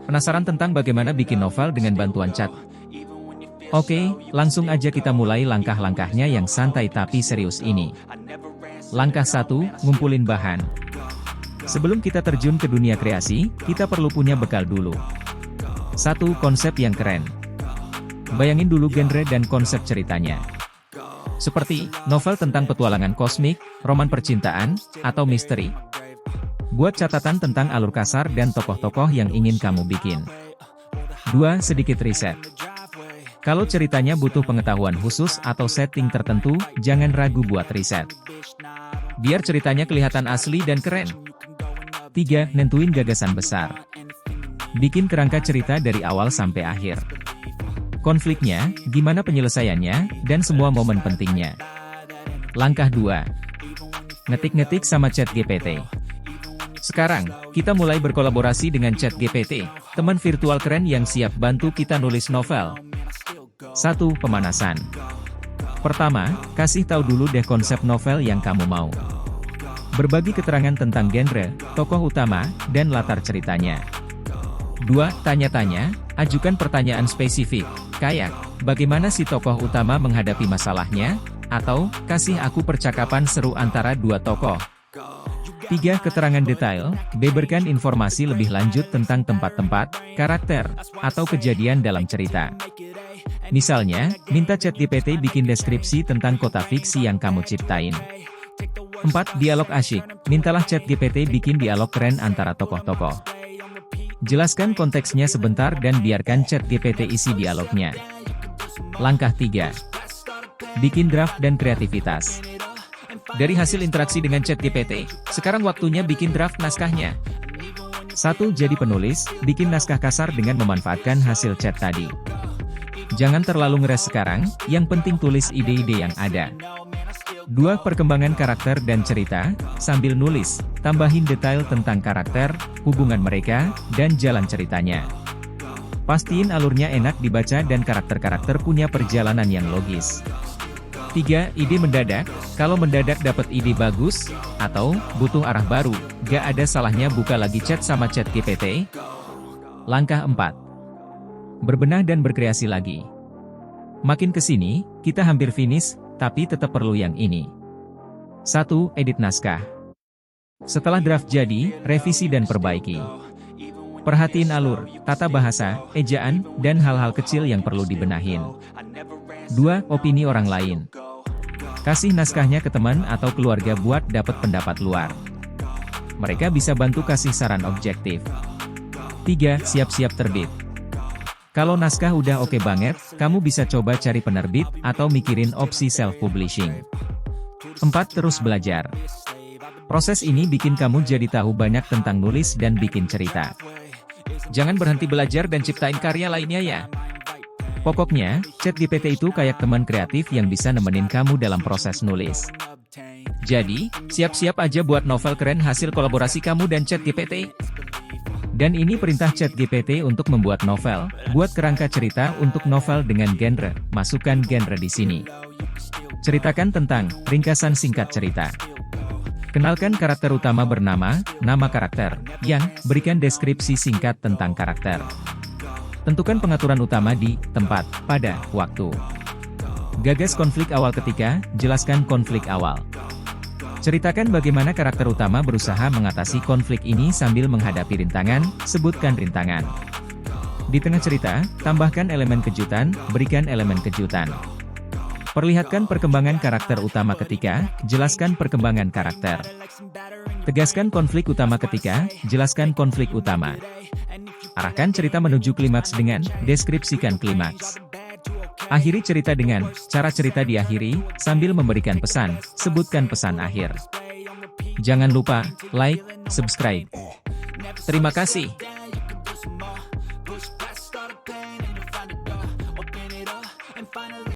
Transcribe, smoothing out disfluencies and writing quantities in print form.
Penasaran tentang bagaimana bikin novel dengan bantuan cat? Oke, langsung aja kita mulai langkah-langkahnya yang santai tapi serius ini. Langkah 1, ngumpulin bahan. Sebelum kita terjun ke dunia kreasi, kita perlu punya bekal dulu. 1. Konsep yang keren. Bayangin dulu genre dan konsep ceritanya. Seperti, novel tentang petualangan kosmik, roman percintaan, atau misteri. Buat catatan tentang alur kasar dan tokoh-tokoh yang ingin kamu bikin. 2. Sedikit riset. Kalau ceritanya butuh pengetahuan khusus atau setting tertentu, jangan ragu buat riset. Biar ceritanya kelihatan asli dan keren. 3. Nentuin gagasan besar. Bikin kerangka cerita dari awal sampai akhir. Konfliknya, gimana penyelesaiannya, dan semua momen pentingnya. Langkah 2. Ngetik-ngetik sama ChatGPT. Sekarang, kita mulai berkolaborasi dengan ChatGPT, teman virtual keren yang siap bantu kita nulis novel. 1. Pemanasan. Pertama, kasih tahu dulu deh konsep novel yang kamu mau. Berbagi keterangan tentang genre, tokoh utama, dan latar ceritanya. 2. Tanya-tanya, ajukan pertanyaan spesifik, kayak, bagaimana si tokoh utama menghadapi masalahnya, atau, kasih aku percakapan seru antara dua tokoh. 3. Keterangan detail, beberkan informasi lebih lanjut tentang tempat-tempat, karakter, atau kejadian dalam cerita. Misalnya, minta ChatGPT bikin deskripsi tentang kota fiksi yang kamu ciptain. 4. Dialog asyik, mintalah ChatGPT bikin dialog keren antara tokoh-tokoh. Jelaskan konteksnya sebentar dan biarkan ChatGPT isi dialognya. Langkah 3. Bikin draft dan kreativitas. Dari hasil interaksi dengan ChatGPT, sekarang waktunya bikin draft naskahnya. 1. Jadi penulis, bikin naskah kasar dengan memanfaatkan hasil chat tadi. Jangan terlalu ngeres sekarang, yang penting tulis ide-ide yang ada. 2. Perkembangan karakter dan cerita, sambil nulis, tambahin detail tentang karakter, hubungan mereka, dan jalan ceritanya. Pastiin alurnya enak dibaca dan karakter-karakter punya perjalanan yang logis. 3. Ide mendadak, kalau mendadak dapat ide bagus, atau, butuh arah baru, gak ada salahnya buka lagi chat sama ChatGPT. Langkah 4. Berbenah dan berkreasi lagi. Makin kesini, kita hampir finish, tapi tetap perlu yang ini. 1. Edit naskah. Setelah draft jadi, revisi dan perbaiki. Perhatiin alur, tata bahasa, ejaan, dan hal-hal kecil yang perlu dibenahin. 2. Opini orang lain. Kasih naskahnya ke teman atau keluarga buat dapat pendapat luar. Mereka bisa bantu kasih saran objektif. 3. Siap-siap terbit. Kalau naskah udah oke banget, kamu bisa coba cari penerbit atau mikirin opsi self-publishing. 4. Terus belajar. Proses ini bikin kamu jadi tahu banyak tentang nulis dan bikin cerita. Jangan berhenti belajar dan ciptain karya lainnya ya. Pokoknya, ChatGPT itu kayak teman kreatif yang bisa nemenin kamu dalam proses nulis. Jadi, siap-siap aja buat novel keren hasil kolaborasi kamu dan ChatGPT. Dan ini perintah ChatGPT untuk membuat novel, buat kerangka cerita untuk novel dengan genre, masukkan genre di sini. Ceritakan tentang, ringkasan singkat cerita. Kenalkan karakter utama bernama, nama karakter, yang, berikan deskripsi singkat tentang karakter. Tentukan pengaturan utama di, tempat, pada, waktu. Gagas konflik awal ketika, jelaskan konflik awal. Ceritakan bagaimana karakter utama berusaha mengatasi konflik ini sambil menghadapi rintangan, sebutkan rintangan. Di tengah cerita, tambahkan elemen kejutan, berikan elemen kejutan. Perlihatkan perkembangan karakter utama ketika, jelaskan perkembangan karakter. Tegaskan konflik utama ketika, jelaskan konflik utama. Arahkan cerita menuju klimaks dengan, deskripsikan klimaks. Akhiri cerita dengan, cara cerita diakhiri, sambil memberikan pesan, sebutkan pesan akhir. Jangan lupa, like, subscribe. Terima kasih.